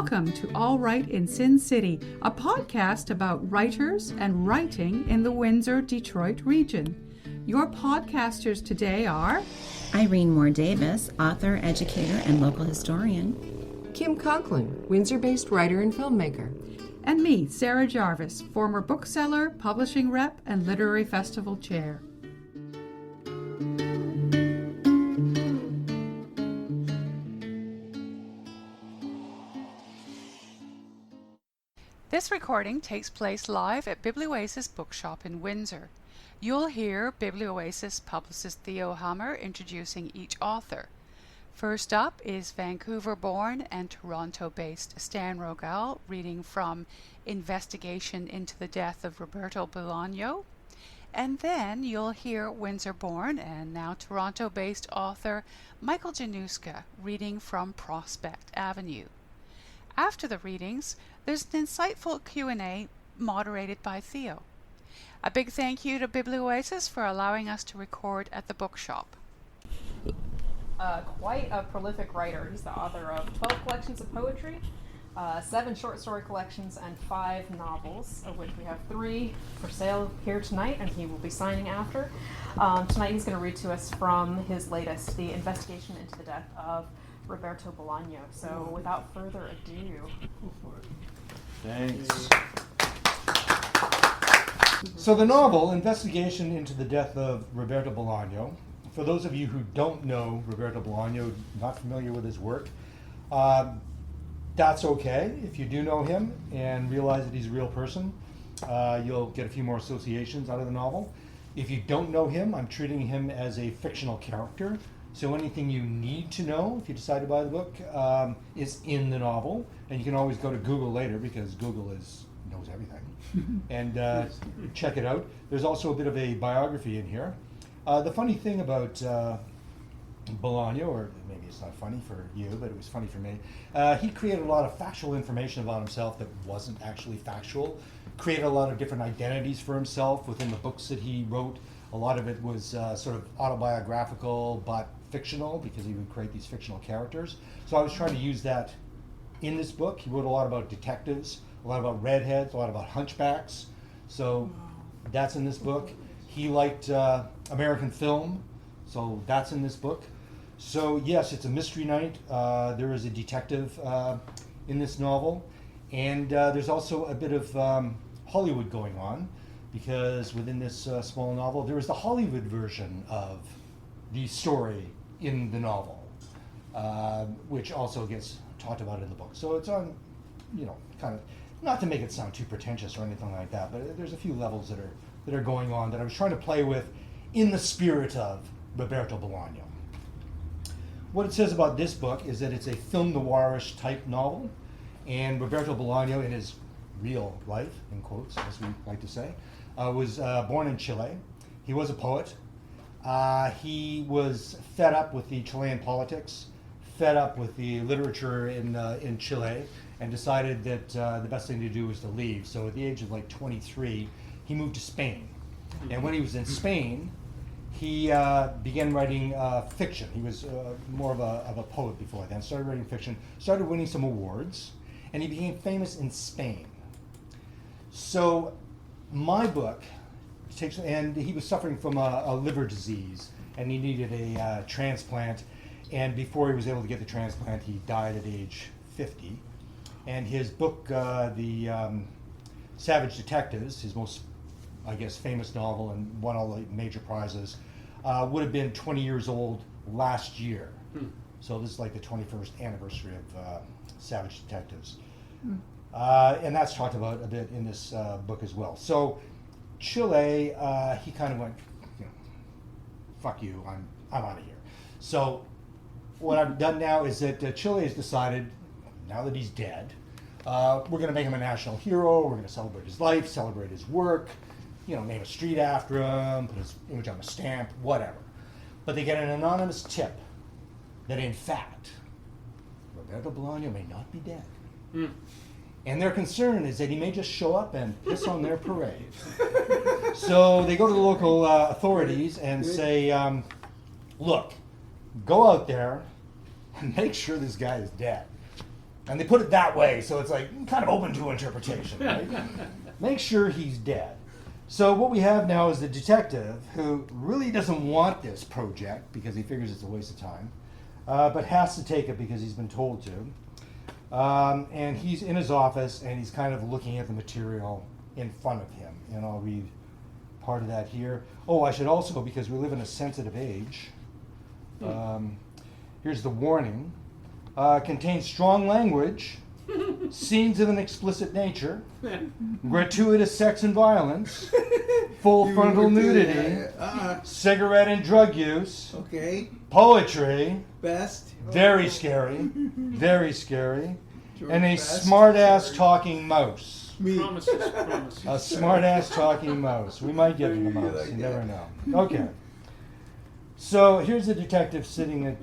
Welcome to All Right in Sin City, a podcast about writers and writing in the Windsor, Detroit region. Your podcasters today are Irene Moore Davis, author, educator, and local historian. Kim Conklin, Windsor-based writer and filmmaker. And me, Sarah Jarvis, former bookseller, publishing rep, and literary festival chair. This recording takes place live at Biblioasis bookshop in Windsor. You'll hear Biblioasis publicist Theo Hummer introducing each author. First up is Vancouver-born and Toronto-based Stan Rogal reading from Investigation into the Death of Roberto Bolaño. And then you'll hear Windsor-born and now Toronto-based author Michael Januska reading from Prospect Avenue. After the readings, there's an insightful Q&A moderated by Theo. A big thank you to Biblioasis for allowing us to record at the bookshop. Quite a prolific writer. He's the author of 12 collections of poetry, 7 short story collections, and 5 novels, of which we have 3 for sale here tonight, and he will be signing after. Tonight he's going to read to us from his latest, The Investigation into the Death of Roberto Bolaño. So without further ado. Thanks. So the novel, Investigation into the Death of Roberto Bolaño, for those of you who don't know Roberto Bolaño, not familiar with his work, that's okay. If you do know him and realize that he's a real person, you'll get a few more associations out of the novel. If you don't know him, I'm treating him as a fictional character. So anything you need to know, if you decide to buy the book, is in the novel. And you can always go to Google later, because Google knows everything, and check it out. There's also a bit of a biography in here. The funny thing about Bolaño, or maybe it's not funny for you, but it was funny for me, he created a lot of factual information about himself that wasn't actually factual, created a lot of different identities for himself within the books that he wrote. A lot of it was sort of autobiographical, but fictional, because he would create these fictional characters. So I was trying to use that in this book. He wrote a lot about detectives, a lot about redheads, a lot about hunchbacks. So that's in this book. He liked American film, so that's in this book. So yes, it's a mystery night. There is a detective in this novel, and there's also a bit of Hollywood going on, because within this small novel, there is the Hollywood version of the story in the novel, which also gets talked about in the book. So it's on, kind of, not to make it sound too pretentious or anything like that, but there's a few levels that are going on that I was trying to play with in the spirit of Roberto Bolaño. What it says about this book is that it's a film noirish type novel, and Roberto Bolaño, in his real life, in quotes, as we like to say, was born in Chile. He was a poet. He was fed up with the Chilean politics, fed up with the literature in Chile, and decided that the best thing to do was to leave. So at the age of 23, he moved to Spain. And when he was in Spain, he began writing fiction. He was more of a poet before then. Started writing fiction, started winning some awards, and he became famous in Spain. So my book takes, and he was suffering from a liver disease, and he needed a transplant. And before he was able to get the transplant, he died at age 50. And his book, The Savage Detectives, his most, I guess, famous novel and won all the major prizes, would have been 20 years old last year. So this is like the 21st anniversary of Savage Detectives. And that's talked about a bit in this book as well. So Chile, he kind of went, fuck you, I'm out of here. So what I've done now is that Chile has decided, now that he's dead, we're going to make him a national hero. We're going to celebrate his life, celebrate his work, name a street after him, put his image on a stamp, whatever. But they get an anonymous tip that, in fact, Roberto Bolaño may not be dead. And their concern is that he may just show up and piss on their parade. So they go to the local authorities and say, look, go out there and make sure this guy is dead. And they put it that way, so it's like kind of open to interpretation, right? Make sure he's dead. So what we have now is the detective who really doesn't want this project because he figures it's a waste of time, but has to take it because he's been told to. And he's in his office and he's kind of looking at the material in front of him. And I'll read part of that here. Oh, I should also, because we live in a sensitive age, here's the warning. Contains strong language, scenes of an explicit nature, gratuitous sex and violence, full frontal nudity, cigarette and drug use, poetry, very scary, and a smart-ass talking mouse. Promises. A smart-ass talking mouse. We might get into mouse. You never know. Okay. So here's the detective sitting at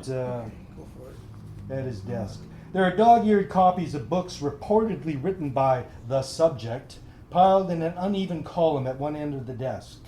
his desk. There are dog-eared copies of books reportedly written by the subject piled in an uneven column at one end of the desk.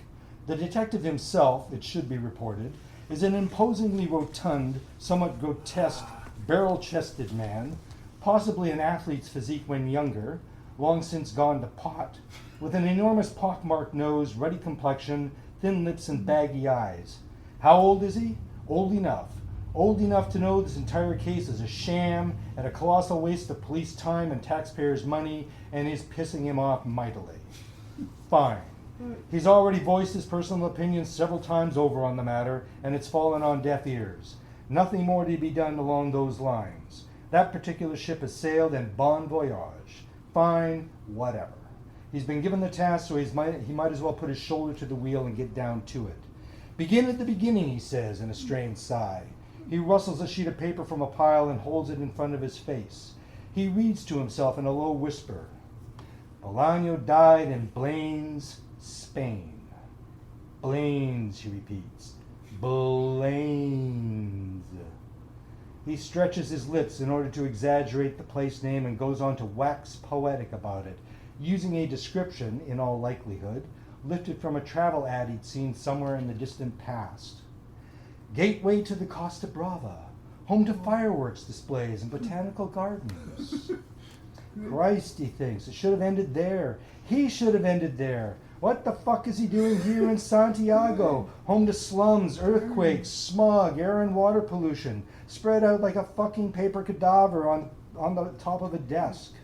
The detective himself, it should be reported, is an imposingly rotund, somewhat grotesque, barrel-chested man, possibly an athlete's physique when younger, long since gone to pot, with an enormous pockmarked nose, ruddy complexion, thin lips, and baggy eyes. How old is he? Old enough. Old enough to know this entire case is a sham and a colossal waste of police time and taxpayers' money, and is pissing him off mightily. Fine. He's already voiced his personal opinions several times over on the matter, and it's fallen on deaf ears. Nothing more to be done along those lines. That particular ship has sailed, and bon voyage. Fine, whatever. He's been given the task, so he might as well put his shoulder to the wheel and get down to it. Begin at the beginning, he says in a strained sigh. He rustles a sheet of paper from a pile and holds it in front of his face. He reads to himself in a low whisper. Bolaño died in Blanes, Spain. Blanes, he repeats. Blanes. He stretches his lips in order to exaggerate the place name and goes on to wax poetic about it, using a description, in all likelihood, lifted from a travel ad he'd seen somewhere in the distant past. Gateway to the Costa Brava, home to fireworks displays and botanical gardens. Christ, he thinks, it should have ended there. He should have ended there. What the fuck is he doing here in Santiago, home to slums, earthquakes, smog, air and water pollution, spread out like a fucking paper cadaver on the top of a desk?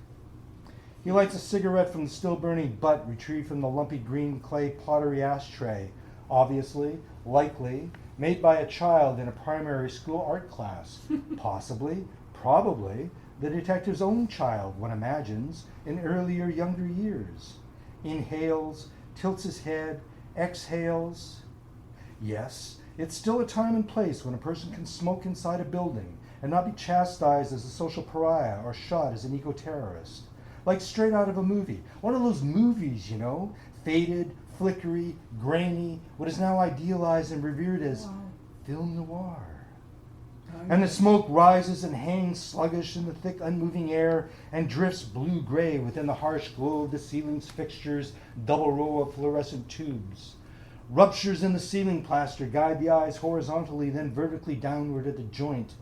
He lights a cigarette from the still-burning butt retrieved from the lumpy green clay pottery ashtray, obviously, likely, made by a child in a primary school art class. Possibly, probably, the detective's own child, one imagines, in earlier, younger years. Inhales, tilts his head, exhales. Yes, it's still a time and place when a person can smoke inside a building and not be chastised as a social pariah or shot as an eco-terrorist. Like straight out of a movie. One of those movies, you know, faded, flickery, grainy, what is now idealized and revered as film noir. And the smoke rises and hangs sluggish in the thick, unmoving air and drifts blue-gray within the harsh glow of the ceiling's fixtures, double row of fluorescent tubes. Ruptures in the ceiling plaster guide the eyes horizontally, then vertically downward at the joint.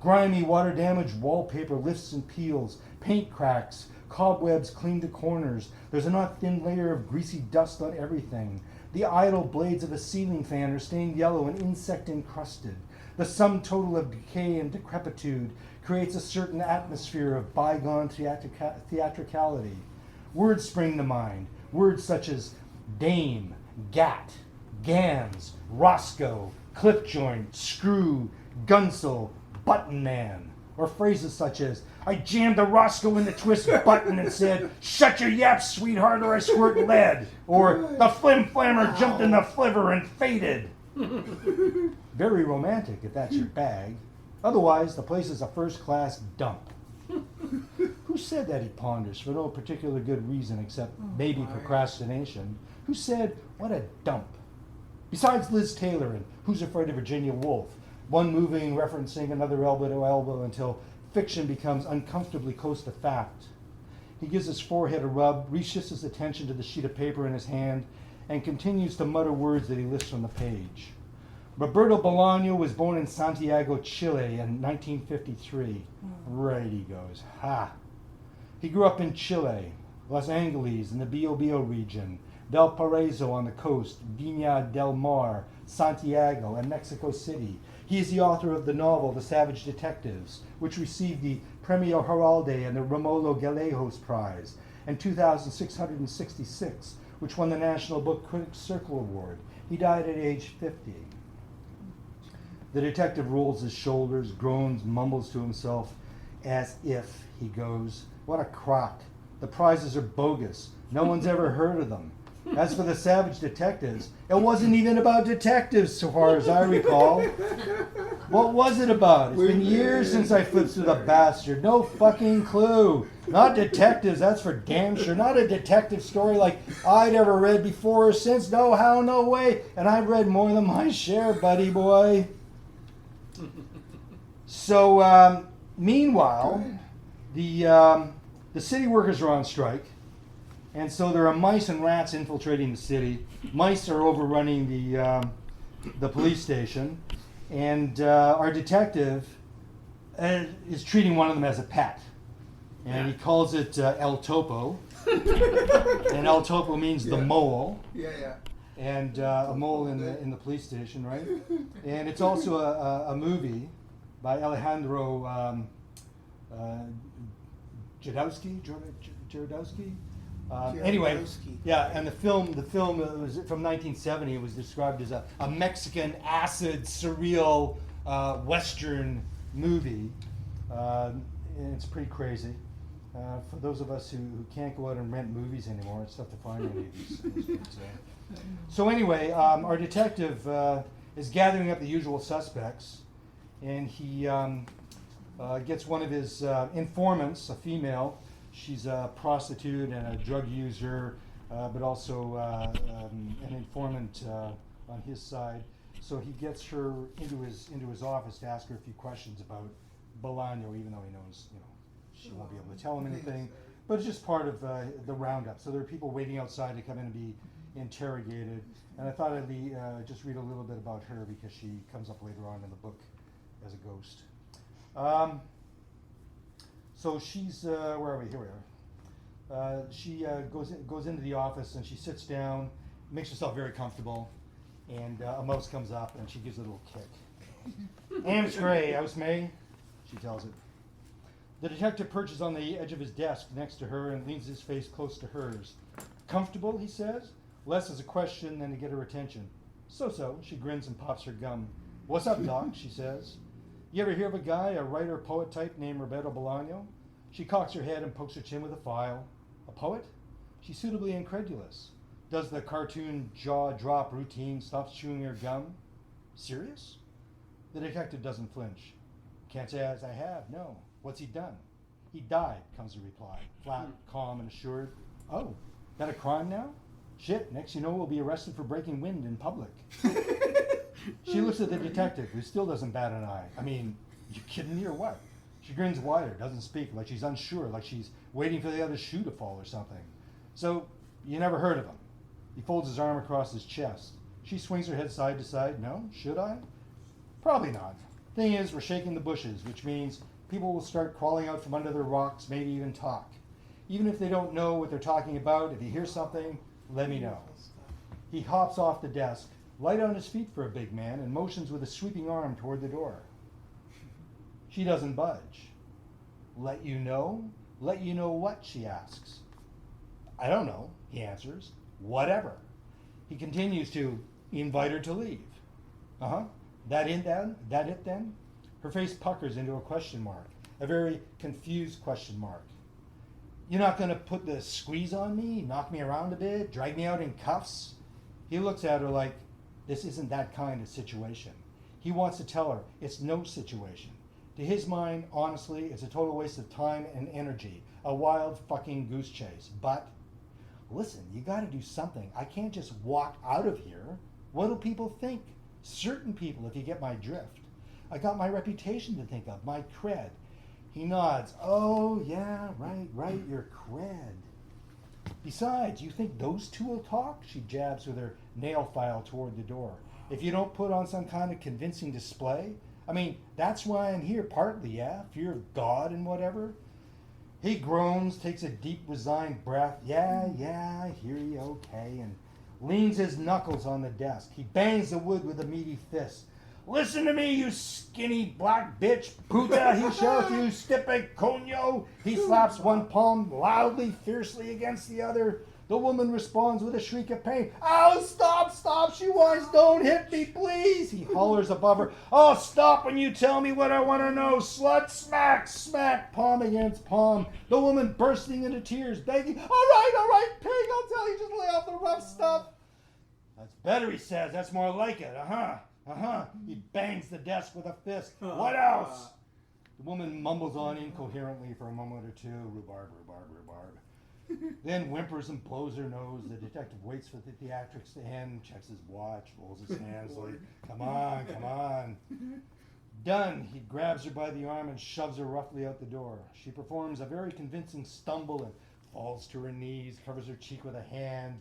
Grimy, water-damaged wallpaper lifts and peels, paint cracks, cobwebs cling to corners. There's a not thin layer of greasy dust on everything. The idle blades of a ceiling fan are stained yellow and insect-encrusted. The sum total of decay and decrepitude creates a certain atmosphere of bygone theatricality. Words spring to mind. Words such as dame, gat, gans, Roscoe, clip joint, screw, gunsel, button man. Or phrases such as, I jammed the Roscoe in the twist button and said, shut your yaps, sweetheart, or I squirt lead. Or the flim flammer jumped in the flivver and faded. Very romantic if that's your bag. Otherwise, the place is a first-class dump. Who said that, he ponders, for no particular good reason except maybe procrastination. Who said, what a dump? Besides Liz Taylor and Who's Afraid of Virginia Woolf, one moving, referencing another elbow to elbow until fiction becomes uncomfortably close to fact. He gives his forehead a rub, reshifts his attention to the sheet of paper in his hand, and continues to mutter words that he lifts from the page. Roberto Bolaño was born in Santiago, Chile in 1953. Right, he goes. Ha! He grew up in Chile, Los Angeles in the Biobío region, Valparaiso on the coast, Viña del Mar, Santiago, and Mexico City. He is the author of the novel The Savage Detectives, which received the Premio Heralde and the Romulo Gallegos Prize, and 2,666, which won the National Book Critics Circle Award. He died at age 50. The detective rolls his shoulders, groans, mumbles to himself, as if, he goes, what a crock. The prizes are bogus. No one's ever heard of them. As for the Savage Detectives, it wasn't even about detectives, so far as I recall. What was it about? It's been years since I flipped through the bastard. No fucking clue. Not detectives, that's for damn sure. Not a detective story like I'd ever read before or since. No how, no way. And I've read more than my share, buddy boy. So, meanwhile, the city workers are on strike. And so there are mice and rats infiltrating the city. Mice are overrunning the police station, and our detective is treating one of them as a pet, and he calls it El Topo. And El Topo means the mole. Yeah. And a mole in the police station, right? And it's also a movie by Alejandro Jodorowsky. Anyway, yeah, and the film was from 1970. It was described as a Mexican acid surreal Western movie, and it's pretty crazy. For those of us who can't go out and rent movies anymore, it's tough to find any of these things. So anyway, our detective is gathering up the usual suspects, and he gets one of his informants, a female. She's a prostitute and a drug user, but also an informant on his side. So he gets her into his office to ask her a few questions about Bolaño, even though he knows, she won't be able to tell him anything. But it's just part of the roundup. So there are people waiting outside to come in and be interrogated. And I thought I'd just read a little bit about her because she comes up later on in the book as a ghost. So she's, where are we? Here we are. She goes into the office and she sits down, makes herself very comfortable, and a mouse comes up and she gives it a little kick. Ames Gray, House May, she tells it. The detective perches on the edge of his desk next to her and leans his face close to hers. Comfortable, he says, less as a question than to get her attention. So, she grins and pops her gum. What's up, Doc, she says. You ever hear of a guy, a writer-poet type named Roberto Bolaño? She cocks her head and pokes her chin with a file. A poet? She's suitably incredulous. Does the cartoon jaw-drop routine, stops chewing her gum? Serious? The detective doesn't flinch. Can't say as I have, no. What's he done? He died, comes the reply. Flat, calm, and assured. Oh, that a crime now? Shit, next you know we'll be arrested for breaking wind in public. She looks at the detective, who still doesn't bat an eye. I mean, you kidding me or what? She grins wider, doesn't speak, like she's unsure, like she's waiting for the other shoe to fall or something. So, you never heard of him. He folds his arm across his chest. She swings her head side to side. No, should I? Probably not. Thing is, we're shaking the bushes, which means people will start crawling out from under their rocks, maybe even talk. Even if they don't know what they're talking about, if you hear something, let me know. He hops off the desk, light on his feet for a big man, and motions with a sweeping arm toward the door. She doesn't budge. Let you know? Let you know what, she asks. I don't know, he answers. Whatever. He continues to invite her to leave. Uh-huh. That it then? Her face puckers into a question mark, a very confused question mark. You're not going to put the squeeze on me, knock me around a bit, drag me out in cuffs? He looks at her like, this isn't that kind of situation. He wants to tell her it's no situation. To his mind, honestly, it's a total waste of time and energy, a wild fucking goose chase. But, listen, you got to do something. I can't just walk out of here. What do people think? Certain people, if you get my drift. I got my reputation to think of, my cred. He nods. Oh, yeah, right, your cred. Besides, you think those two will talk? She jabs with her nail file toward the door. if you don't put on some kind of convincing display. I mean, that's why I'm here, partly, yeah? Fear of God and whatever. He groans, takes a deep, resigned breath. Yeah, I hear you, okay. And leans his knuckles on the desk. He bangs the wood with a meaty fist. Listen to me, you skinny black bitch. Puta, he shouts, you stipe coño. He slaps one palm loudly, fiercely against the other. The woman responds with a shriek of pain. Oh, stop, she whines. Don't hit me, please. He hollers above her. Oh, stop when you tell me what I want to know. Slut, smack, palm against palm. The woman bursting into tears, begging, all right, pig, I'll tell you, just lay off the rough stuff. That's better, he says. That's more like it. He bangs the desk with a fist. What else? The woman mumbles on incoherently for a moment or two. Rhubarb. Then whimpers and blows her nose. The detective waits for the theatrics to end, checks his watch, rolls his hands like, come on. Done. He grabs her by the arm and shoves her roughly out the door. She performs a very convincing stumble and falls to her knees, covers her cheek with a hand,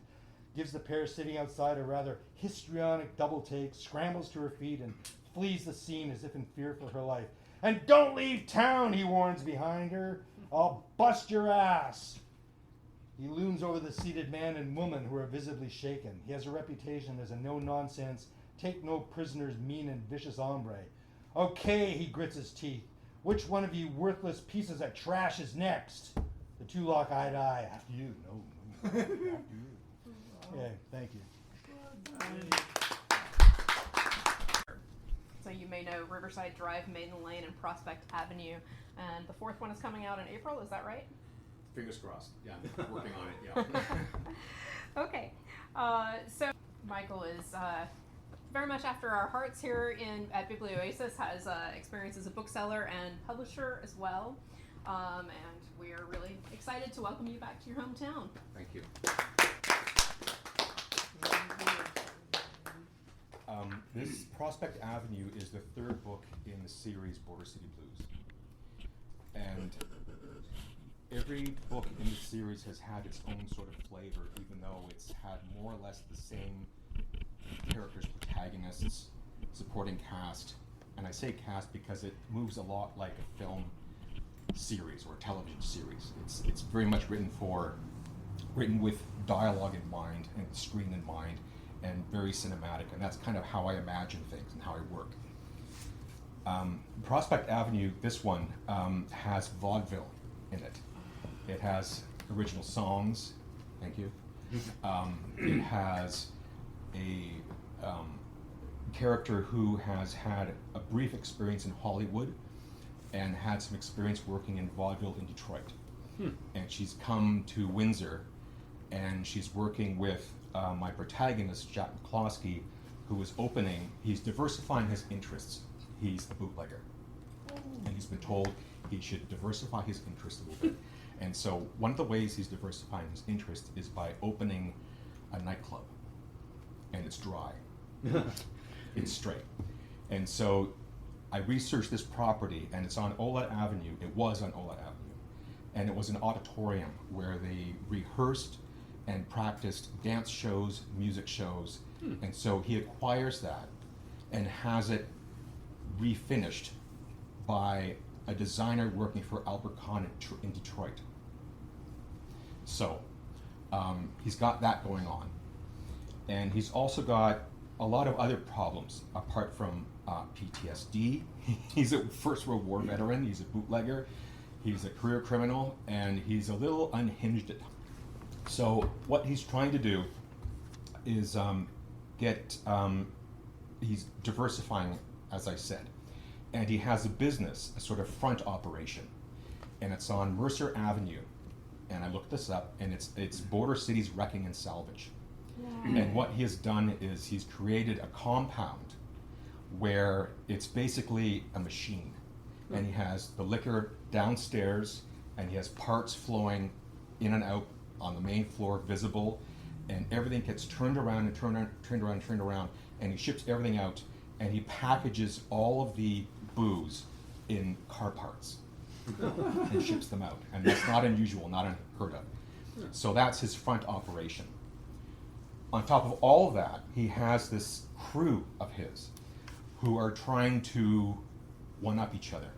gives the pair sitting outside a rather histrionic double take, scrambles to her feet and flees the scene as if in fear for her life. And don't leave town, he warns behind her. I'll bust your ass. He looms over the seated man and woman who are visibly shaken. He has a reputation as a no-nonsense, take-no-prisoners, mean and vicious hombre. Okay, he grits his teeth. Which one of you worthless pieces of trash is next? The two lock eye to eye. After you. No. After you. Yeah, thank you. So you may know Riverside Drive, Maiden Lane, and Prospect Avenue. And the fourth one is coming out in April, is that right? Fingers crossed. Yeah, working on it, yeah. Okay. So Michael is very much after our hearts here at Biblioasis, has experience as a bookseller and publisher as well. And we are really excited to welcome you back to your hometown. Thank you. This Prospect Avenue is the third book in the series Border City Blues. And every book in the series has had its own sort of flavor, even though it's had more or less the same characters, protagonists, supporting cast. And I say cast because it moves a lot like a film series or a television series. It's very much written with dialogue in mind and screen in mind, and very cinematic, and that's kind of how I imagine things and how I work. Prospect Avenue, this one, has vaudeville in it. It has original songs, thank you. It has a character who has had a brief experience in Hollywood and had some experience working in vaudeville in Detroit. And she's come to Windsor, and she's working with my protagonist, Jack McCloskey, who is he's diversifying his interests. He's a bootlegger. And he's been told he should diversify his interests a little bit. And so one of the ways he's diversifying his interest is by opening a nightclub. And it's dry. It's straight. And so I researched this property, and it's on Olette Avenue. It was on Olette Avenue. And it was an auditorium where they rehearsed and practiced dance shows, music shows. And so he acquires that and has it refinished by a designer working for Albert Kahn in Detroit. So he's got that going on. And he's also got a lot of other problems apart from PTSD. He's a First World War veteran, he's a bootlegger, he's a career criminal, and he's a little unhinged at times. So what he's trying to do is he's diversifying, as I said. And he has a business, a sort of front operation. And it's on Mercer Avenue. And I looked this up, and it's Border Cities Wrecking and Salvage. Yeah. And what he has done is he's created a compound where it's basically a machine. And he has the liquor downstairs, and he has parts flowing in and out on the main floor, visible, and everything gets turned around, and he ships everything out, and he packages all of the booze in car parts and ships them out. And that's not unusual, not unheard of. So that's his front operation. On top of all of that, he has this crew of his who are trying to one-up each other.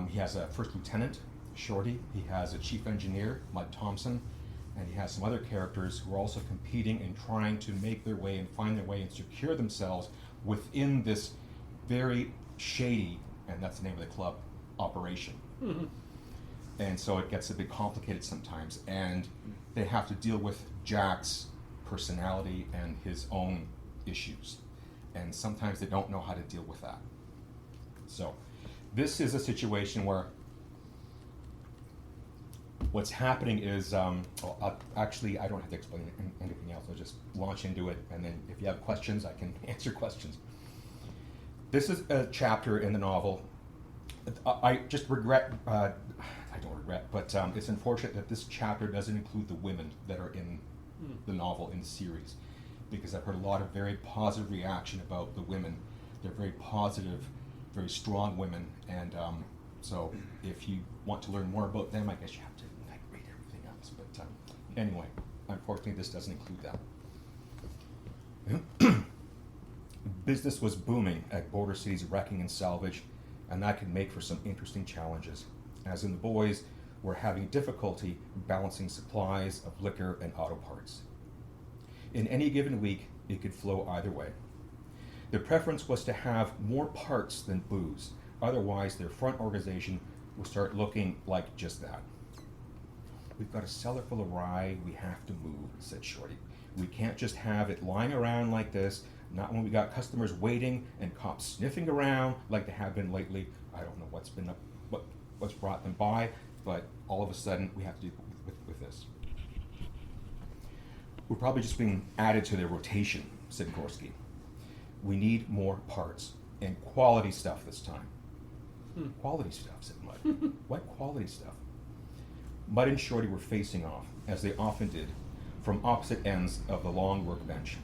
He has a first lieutenant, Shorty. He has a chief engineer, Mud Thompson, and he has some other characters who are also competing and trying to make their way and find their way and secure themselves within this very shady, and that's the name of the club, operation. Mm-hmm. And so it gets a bit complicated sometimes, and they have to deal with Jack's personality and his own issues. And sometimes they don't know how to deal with that. So this is a situation where what's happening is, actually, I don't have to explain anything else. I'll just launch into it, and then if you have questions, I can answer questions. This is a chapter in the novel. I just regret, I don't regret, but it's unfortunate that this chapter doesn't include the women that are in the novel, in the series, because I've heard a lot of very positive reaction about the women. They're very positive, very strong women, and so if you want to learn more about them, I guess you have to read everything else. But anyway, unfortunately, this doesn't include that. Business was booming at Border City's Wrecking and Salvage, and that could make for some interesting challenges, as in the boys were having difficulty balancing supplies of liquor and auto parts. In any given week, it could flow either way. Their preference was to have more parts than booze, otherwise their front organization would start looking like just that. We've got a cellar full of rye, we have to move, said Shorty. We can't just have it lying around like this, not when we got customers waiting and cops sniffing around like they have been lately. I don't know what's been what's brought them by, but all of a sudden we have to deal with this. We're probably just being added to their rotation, said Gorski. We need more parts, and quality stuff this time. Quality stuff, said Mud. What quality stuff? Mud and Shorty were facing off, as they often did, from opposite ends of the long workbench.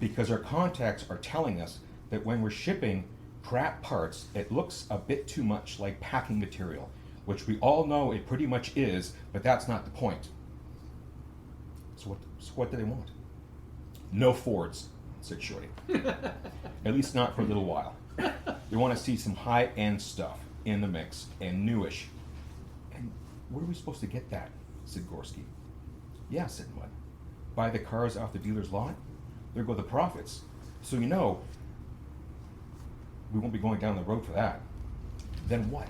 Because our contacts are telling us that when we're shipping crap parts, it looks a bit too much like packing material, which we all know it pretty much is, but that's not the point. So what do they want? No Fords, said Shorty. At least not for a little while. They want to see some high-end stuff in the mix, and newish. And where are we supposed to get that? Said Gorski. Yeah, said Mud. Buy the cars off the dealer's lot? There go the profits. So you know, we won't be going down the road for that. Then what?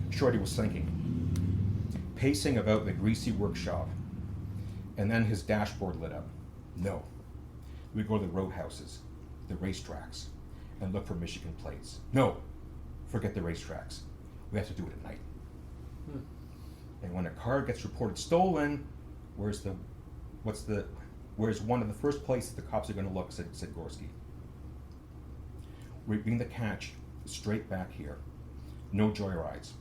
Shorty was thinking, pacing about the greasy workshop, and then his dashboard lit up. No. We go to the roadhouses, the racetracks, and look for Michigan plates. No, forget the racetracks. We have to do it at night. And when a car gets reported stolen, where's one of the first places the cops are going to look, said Gorski. We bring the catch straight back here. No joyrides.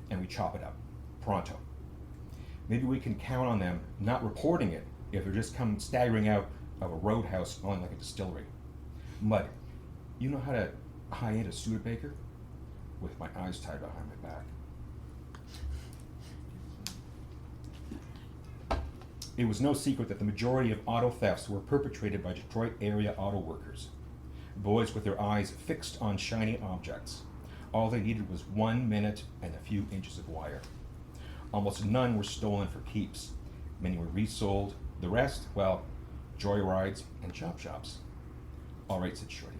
And we chop it up. Pronto. Maybe we can count on them not reporting it if they're just come staggering out of a roadhouse smelling like a distillery. Mud, you know how to high-end a Studebaker? With my eyes tied behind my back. It was no secret that the majority of auto thefts were perpetrated by Detroit area auto workers. Boys with their eyes fixed on shiny objects. All they needed was 1 minute and a few inches of wire. Almost none were stolen for keeps. Many were resold. The rest, well, joyrides and chop shops. All right, said Shorty.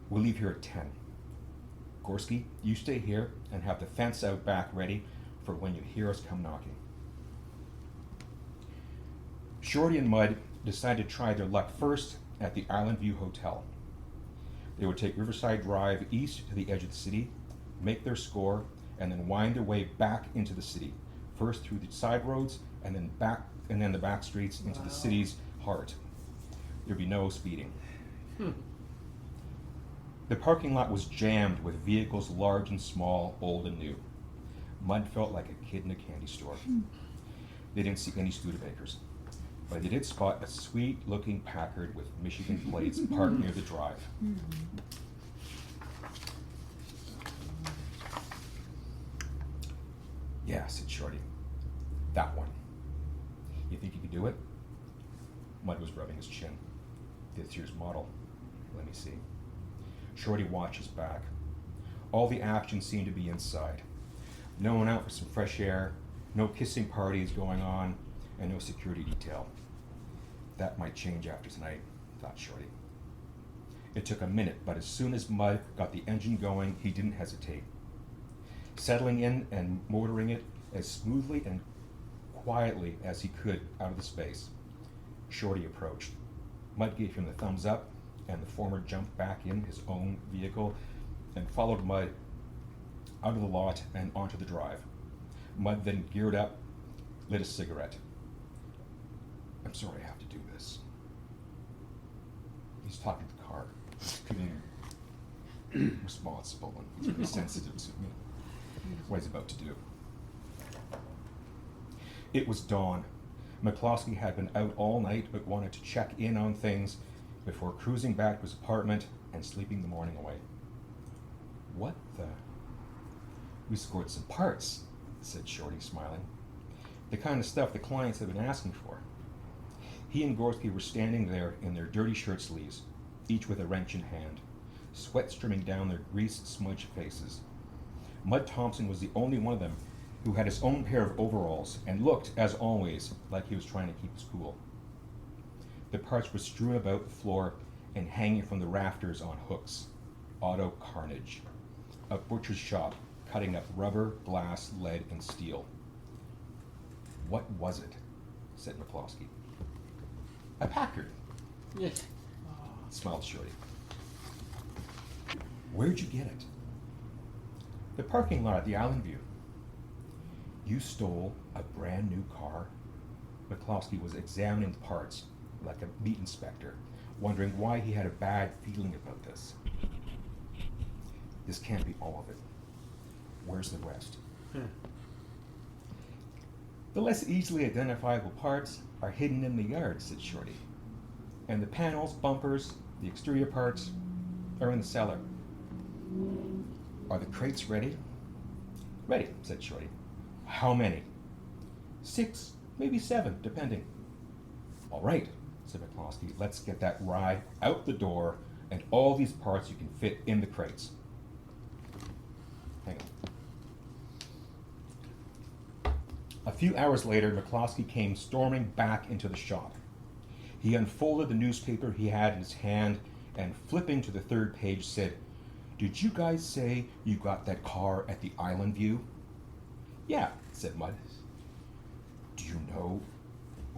We'll leave here at 10. Gorski, you stay here and have the fence out back ready for when you hear us come knocking. Shorty and Mud decided to try their luck first at the Island View Hotel. They would take Riverside Drive east to the edge of the city, make their score, and then wind their way back into the city, first through the side roads and then the back streets into the city's heart. There'd be no speeding. The parking lot was jammed with vehicles large and small, old and new. Mud felt like a kid in a candy store. They didn't see any Studebakers, but they did spot a sweet-looking Packard with Michigan plates parked near the drive. Yeah, said Shorty. That one. You think you could do it? Mud was rubbing his chin. This year's model. Let me see. Shorty watches back. All the action seemed to be inside. No one out for some fresh air, no kissing parties going on, and no security detail. That might change after tonight, thought Shorty. It took a minute, but as soon as Mud got the engine going, he didn't hesitate. Settling in and motoring it as smoothly and quietly as he could out of the space, Shorty approached. Mud gave him the thumbs up, and the former jumped back in his own vehicle and followed Mud out of the lot and onto the drive. Mud then geared up, lit a cigarette. I'm sorry I have to do this. He's talking to the car. He's being responsible, and he's very sensitive to what he's about to do. It was dawn. McCloskey had been out all night but wanted to check in on things before cruising back to his apartment and sleeping the morning away. What the? We scored some parts, said Shorty, smiling. The kind of stuff the clients have been asking for. He and Gorski were standing there in their dirty shirt sleeves, each with a wrench in hand, sweat streaming down their grease-smudged faces. Mud Thompson was the only one of them who had his own pair of overalls and looked, as always, like he was trying to keep his cool. The parts were strewn about the floor and hanging from the rafters on hooks. Auto carnage. A butcher's shop cutting up rubber, glass, lead, and steel. What was it? Said McCloskey. A Packard. Yes. Smiled Shorty. Where'd you get it? The parking lot at the Island View. You stole a brand new car? McCloskey was examining the parts like a meat inspector, wondering why he had a bad feeling about this. This can't be all of it. Where's the rest? The less easily identifiable parts are hidden in the yard, said Shorty. And the panels, bumpers, the exterior parts are in the cellar. Are the crates ready? Ready, said Shorty. How many? 6, maybe 7, depending. All right, said McCloskey. Let's get that ride out the door and all these parts you can fit in the crates. Hang on. A few hours later, McCloskey came storming back into the shop. He unfolded the newspaper he had in his hand and, flipping to the third page, said, "Did you guys say you got that car at the Island View?" "Yeah," said Mud. "Do you know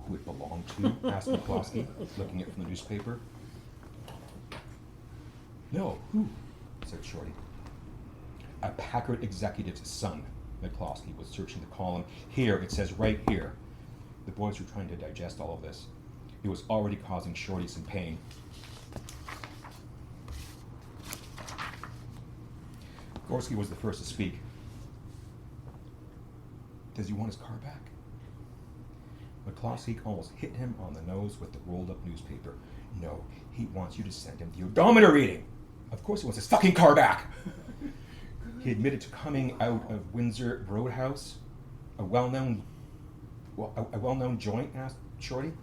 who it belonged to?" asked McCloskey, looking at it from the newspaper. "No, who?" said Shorty. "A Packard executive's son." McCloskey was searching the column. "Here, it says right here." The boys were trying to digest all of this. It was already causing Shorty some pain. Gorski was the first to speak. "Does he want his car back?" McCloskey almost hit him on the nose with the rolled-up newspaper. "No, he wants you to send him the odometer reading. Of course he wants his fucking car back." He admitted to coming out of Windsor Roadhouse, a well-known joint, asked Shorty.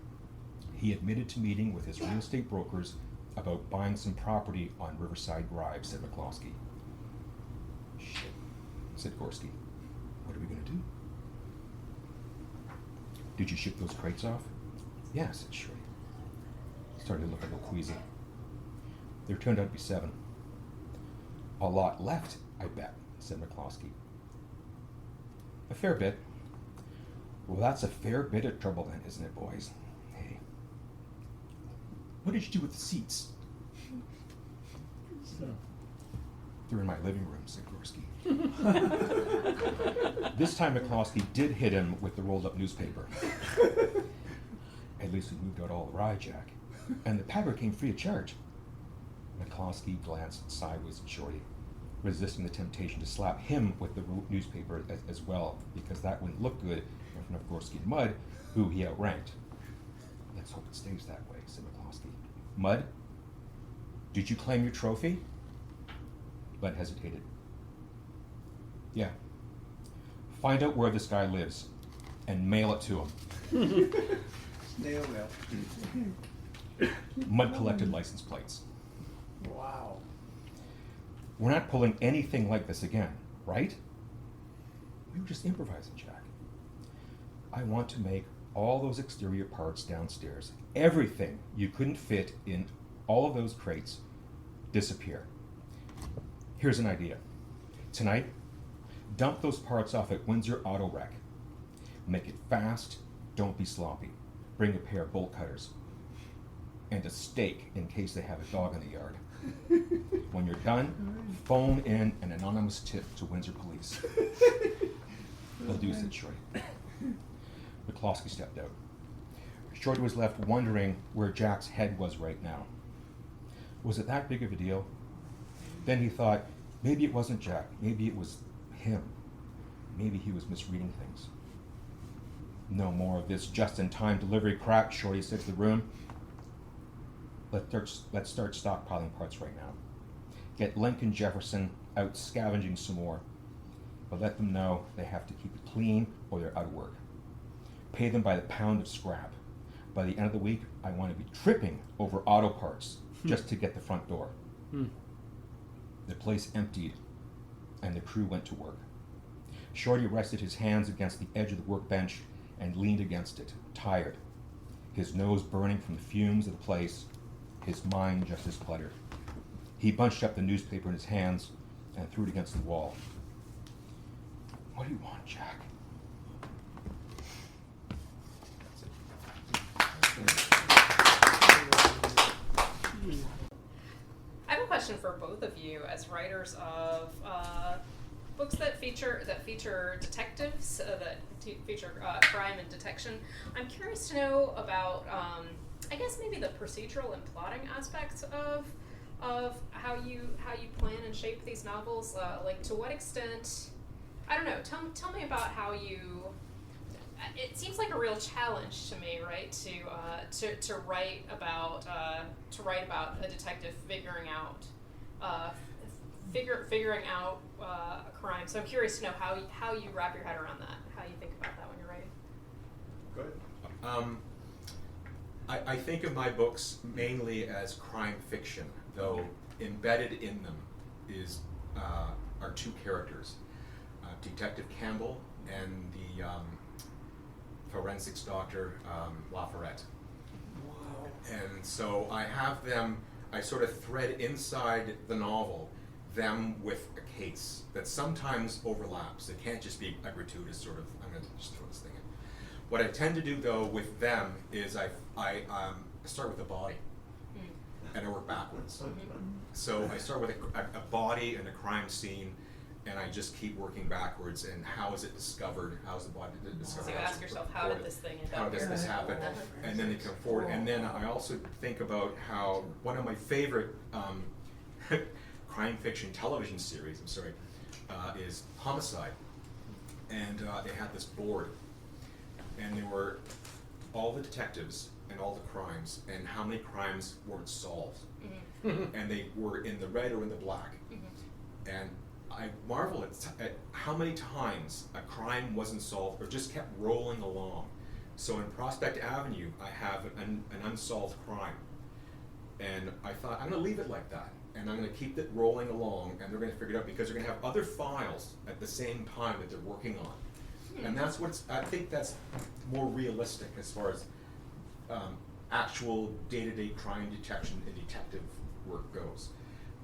He admitted to meeting with his real estate brokers about buying some property on Riverside Drive, said McCloskey. "Shit," said Gorski. "What are we going to do?" "Did you ship those crates off?" "Yeah," said Shorty. He started to look a little queasy. There turned out to be 7. "A lot left, I bet," said McCloskey. "A fair bit." "Well, that's a fair bit of trouble then, isn't it, boys? Hey. What did you do with the seats?" "They're in my living room," said Gorski. This time McCloskey did hit him with the rolled-up newspaper. "At least we moved out all the rye, Jack. And the Packard came free of charge." McCloskey glanced sideways at Shorty, resisting the temptation to slap him with the newspaper as well, because that wouldn't look good in front of Gorski and Mud, who he outranked. "Let's hope it stays that way," said McCloskey. "Mud, did you claim your trophy?" Mud hesitated. "Yeah. Find out where this guy lives. and mail it to him. Snail mail. Mud collected license plates. Wow. We're not pulling anything like this again, right? We were just improvising, Jack. I want to make all those exterior parts downstairs, everything you couldn't fit in all of those crates, disappear. Here's an idea. Tonight, dump those parts off at Windsor Auto Wreck. Make it fast, don't be sloppy. Bring a pair of bolt cutters and a stake in case they have a dog in the yard. When you're done, phone in an anonymous tip to Windsor Police. They'll do, said Shorty. McCloskey stepped out. Shorty was left wondering where Jack's head was right now. Was it that big of a deal? Then he thought, maybe it wasn't Jack, maybe it was him. Maybe he was misreading things. No more of this just-in-time delivery crap, Shorty said to the room. Let's start stockpiling parts right now. Get Lincoln Jefferson out scavenging some more, but let them know they have to keep it clean or they're out of work. Pay them by the pound of scrap. By the end of the week, I want to be tripping over auto parts just to get the front door. The place emptied, and the crew went to work. Shorty rested his hands against the edge of the workbench and leaned against it, tired, his nose burning from the fumes of the place, his mind just as cluttered. He bunched up the newspaper in his hands and threw it against the wall. What do you want, Jack? I have a question for both of you as writers of books that feature detectives, feature crime and detection. I'm curious to know about, I guess maybe the procedural and plotting aspects of how you plan and shape these novels. Like, to what extent? I don't know. Tell me about how you. It seems like a real challenge to me, right? To write about a detective figuring out a crime. So I'm curious to know how you wrap your head around that. How you think about that when you're writing. Good. I think of my books mainly as crime fiction, though embedded in them are two characters, Detective Campbell and the forensics doctor Lafayette. Wow. And so I have them, I sort of thread inside the novel them with a case that sometimes overlaps. It can't just be a gratuitous sort of, I'm going to just throw this thing in. What I tend to do, though, with them is I start with a body, and I work backwards. So I start with a body and a crime scene, and I just keep working backwards. And how is it discovered? How is the body discovered? So you ask yourself, how did this thing end up? How does this happen? And then they come forward. And then I also think about how one of my favorite crime fiction television series, is Homicide. And they had this board, and there were all the detectives and all the crimes, and how many crimes weren't solved. And they were in the red or in the black. And I marvel at how many times a crime wasn't solved or just kept rolling along. So in Prospect Avenue, I have an unsolved crime. And I thought, I'm going to leave it like that. And I'm going to keep it rolling along, and they're going to figure it out because they're going to have other files at the same time that they're working on. And that's I think that's more realistic as far as actual day-to-day crime detection and detective work goes.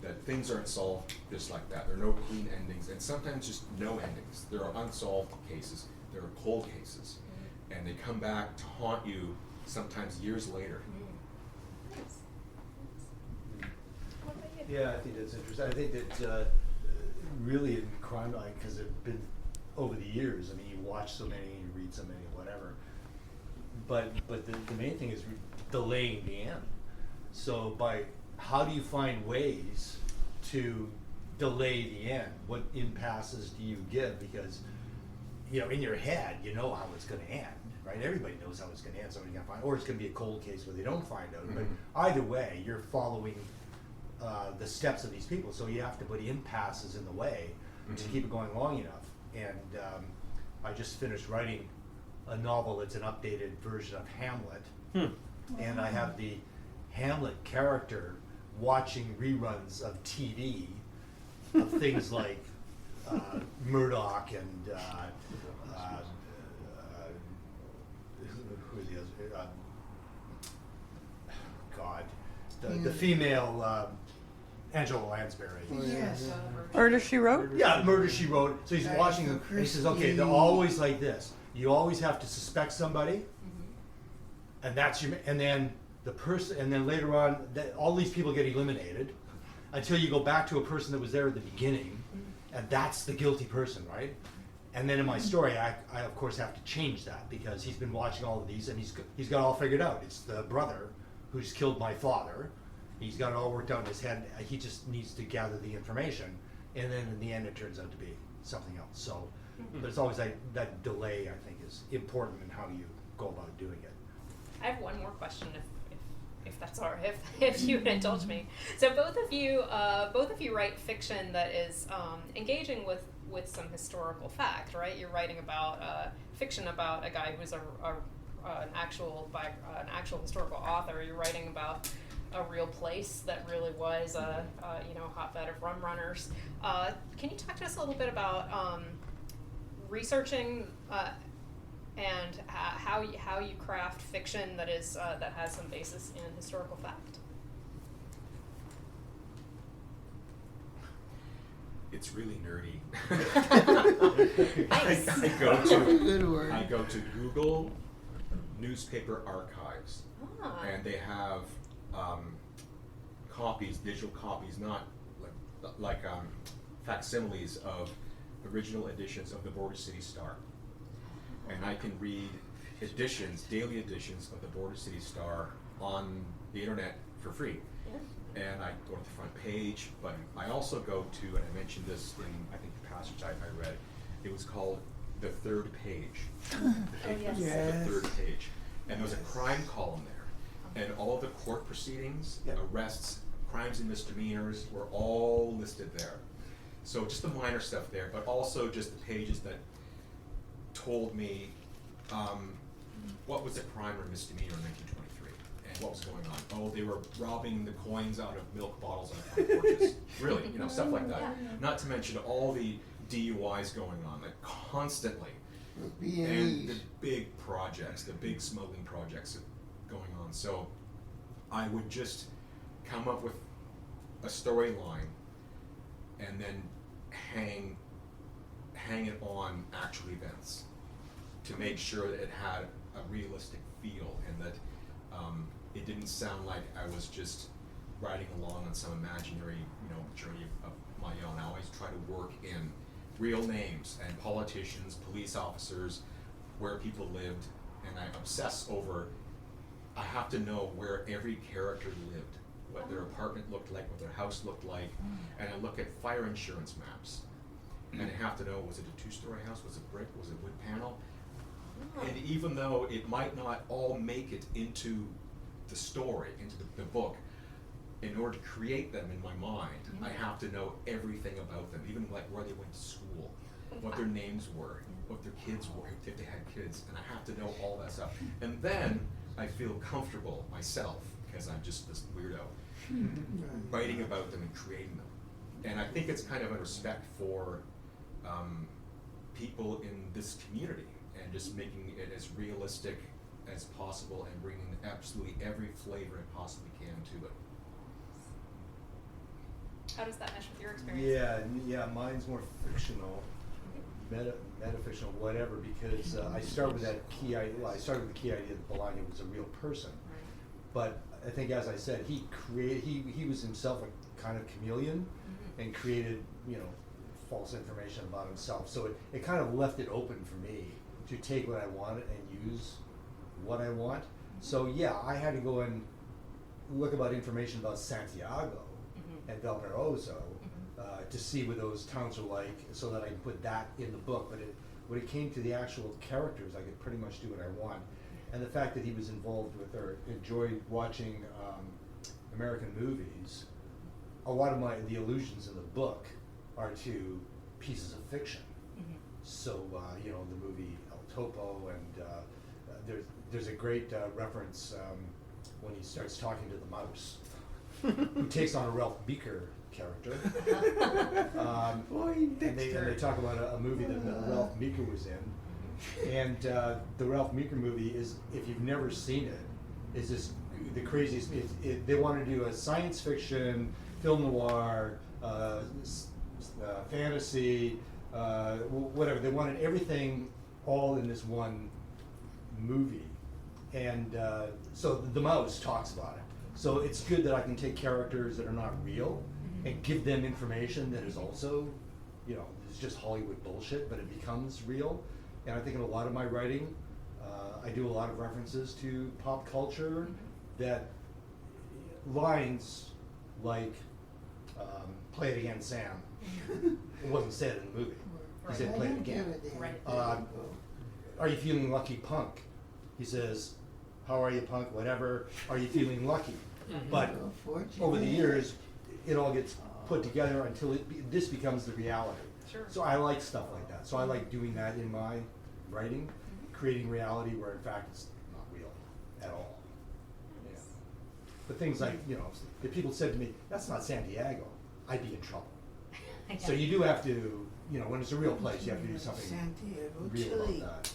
That things aren't solved just like that. There are no clean endings, and sometimes just no endings. There are unsolved cases. There are cold cases, and they come back to haunt you sometimes years later. Yeah, I think that's interesting. I think that really in crime, because it's been over the years. I mean, you watch so many, you read so many, whatever. But the main thing is delaying the end. So how do you find ways to delay the end? What impasses do you give? Because in your head, you know how it's going to end, right? Everybody knows how it's going to end. Somebody's going to find, or it's going to be a cold case where they don't find out. But either way, you're following the steps of these people, so you have to put impasses in the way to keep it going long enough. And I just finished writing a novel that's an updated version of Hamlet, and I have the Hamlet character watching reruns of TV of things like Murdoch and who are the others? God, the female Angela Lansbury. Yes. Murder, She Wrote? Yeah, Murder, She Wrote. So he's watching them, and he says, okay, they're always like this. You always have to suspect somebody, and that's your, and then the person, and then later on, all these people get eliminated until you go back to a person that was there at the beginning, and that's the guilty person, right? And then in my story, I of course have to change that because he's been watching all of these, and he's got it all figured out. It's the brother who's killed my father. He's got it all worked out in his head. He just needs to gather the information, and then in the end, it turns out to be something else. So, but it's always that delay, I think, is important in how you go about doing it. I have one more question, if that's all right, if you would indulge me. So both of you write fiction that is engaging with some historical fact, right? You're writing about fiction about a guy who's an actual historical author. You're writing about a real place that really was a hotbed of rum runners. Can you talk to us a little bit about researching and how you craft fiction that is that has some basis in historical fact? It's really nerdy. Nice. I go to Google newspaper archives, and they have copies, digital copies, not like facsimiles of original editions of the Border City Star. And I can read daily editions of the Border City Star on the internet for free. And I go to the front page, but I also go to, and I mentioned this in, I think, the passage I read, it was called The Third Page. The third page. And there was a crime column there. And all of the court proceedings, arrests, crimes and misdemeanors were all listed there. So just the minor stuff there, but also just the pages that told me what was a crime or misdemeanor in 1923 and what was going on. Oh, they were robbing the coins out of milk bottles on front porches. Really, stuff like that. Not to mention all the DUIs going on, like constantly. And the big projects, the big smuggling projects going on. So I would just come up with a storyline and then hang it on actual events to make sure that it had a realistic feel and that it didn't sound like I was just riding along on some imaginary, journey of my own. I always try to work in real names and politicians, police officers, where people lived, and I obsess over, I have to know where every character lived, what their apartment looked like, what their house looked like, and I look at fire insurance maps. And I have to know, was it a two-story house, was it brick, was it wood panel? And even though it might not all make it into the story, into the book, in order to create them in my mind, I have to know everything about them, even like where they went to school, what their names were, what their kids were, if they had kids, and I have to know all that stuff. And then I feel comfortable myself, because I'm just this weirdo, writing about them and creating them. And I think it's kind of a respect for people in this community and just making it as realistic as possible and bringing absolutely every flavor it possibly can to it. How does that mesh with your experience? Yeah, mine's more fictional, metafictional, whatever, because I started with that key idea. Well, I started with the key idea that Bolaño was a real person, but I think, as I said, he was himself a kind of chameleon, and created false information about himself. So it kind of left it open for me to take what I wanted and use what I want. So yeah, I had to go and look about information about Santiago and Valparaiso to see what those towns are like, so that I can put that in the book. But when it came to the actual characters, I could pretty much do what I want. And the fact that he was involved with or enjoyed watching American movies, a lot of the allusions in the book are to pieces of fiction. So you know, the movie El Topo, and there's a great reference when he starts talking to the mouse, who takes on a Ralph Meeker character. And they talk about a movie that Ralph Meeker was in. And the Ralph Meeker movie is, if you've never seen it, is just the craziest. They want to do a science fiction, film noir, fantasy, whatever. They wanted everything all in this one movie. And so the mouse talks about it. So it's good that I can take characters that are not real and give them information that is also, you know, it's just Hollywood bullshit, but it becomes real. And I think in a lot of my writing, I do a lot of references to pop culture that lines like, play it again, Sam. It wasn't said in the movie. He said, play it again. Are you feeling lucky, punk? He says, how are you, punk? Whatever. Are you feeling lucky? But over the years, it all gets put together until this becomes the reality. Sure. So I like stuff like that. So I like doing that in my writing, creating reality where in fact it's not real at all. Yeah. But things like, you know, if people said to me, that's not San Diego, I'd be in trouble. So you do have to, you know, when it's a real place, you have to do something real about that.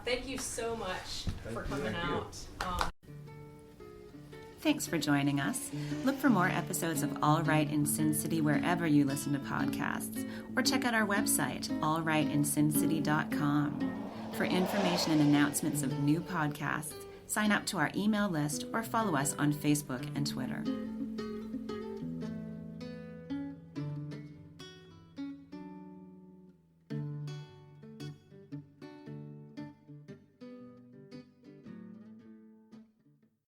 Thank you so much for coming out. Thanks for joining us. Look for more episodes of All Right in Sin City wherever you listen to podcasts, or check out our website, allrightinsincity.com. For information and announcements of new podcasts, sign up to our email list or follow us on Facebook and Twitter.